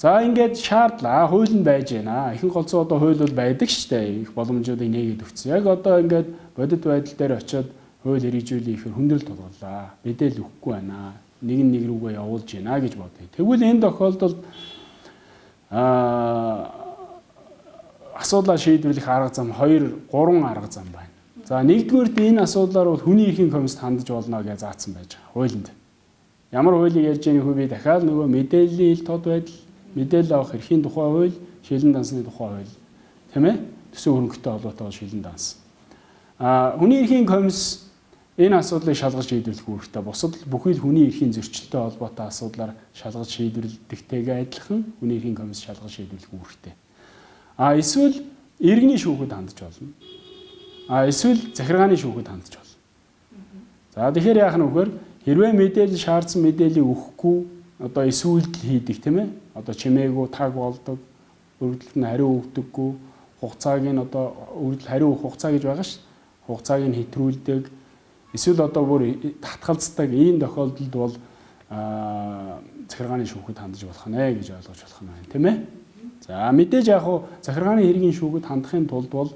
За ингээд шаардлаа, хууль нь байж байна. Ихэнх голцоо одоо хууль бол байдаг шүү дээ. Их боломжуудыг нээгээд өгсөн. Яг одоо ингээд бодит байдал дээр очиод хууль хэрэгжүүлэхээр хүндрэл тулгарлаа. Мэдээлэл өгөхгүй байна. Нэг рүүгээ явуулж байна гэж бодъё. Тэгвэл энэ тохиолдолд асуудлаа шийдвэрлэх арга зам 2, 3 арга зам байна. За нэгдүгээрт энэ асуудлаар бол хүний эрхийн комиссд хандаж болно гэж заасан байж байгаа хуулинд. Ямар хуулийг ярьж байгааг хөө би дахиад нөгөө мэдээллийн ил тод байдал, мэдээлэл авах эрхийн тухай хууль, шилэн дансны тухай хууль, тийм ээ? Төсөө хөрөнгөтэй холбоотой шилэн данс. Хүний эрхийн комисс энэ асуудлыг шалгаж шийдвэрлэх үүрэгтэй. Бусад бүхий л хүний эрхийн зөрчилтэй холбоотой асуудлаар шалгаж шийдвэрлэдэгтэйгээ адилхан хүний эрхийн комисс шалгаж шийдвэрлэх үүрэгтэй. Эсвэл иргэний шүүхэд хандж болно. Эсвэл захиргааны шүүхэд хандж болно. За тэгэхээр яах нь вэхээр хэрвээ мэдээлэл шаардсан мэдээллийг өгөхгүй одоо эсвэл хийдэг тийм ээ? Одоо чимээгүй таг болдог, өргөдөлт нь хариу өгдөггүй, хугацааг нь одоо өргөдөл хариу өгөх хугацаа гэж байгаа шүү. Хугацааг нь хэтрүүлдэг. Эсвэл одоо бүр татгалздаг ийм тохиолдолд бол захиргааны шүүхэд хандж болох нэ гэж ойлгож болох нь байна, тийм ээ? За мэдээж яг хуу захиргааны хэргийн шүүхэд хандахын тулд бол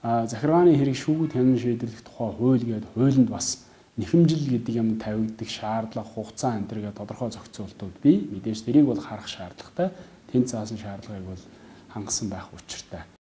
захиргааны хэрэг шүүхэд хянан шийдвэрлэх тухай хууль гэдэг хуулинд бас нэхэмжил гэдэг юм тавигддаг шаардлага хугацаа энэ төргээ тодорхой зохицуултууд бий. Мэдээж тэрийг бол харах шаардлагатай. Тэнд заасан шаардлагыг бол хангасан байх учиртай.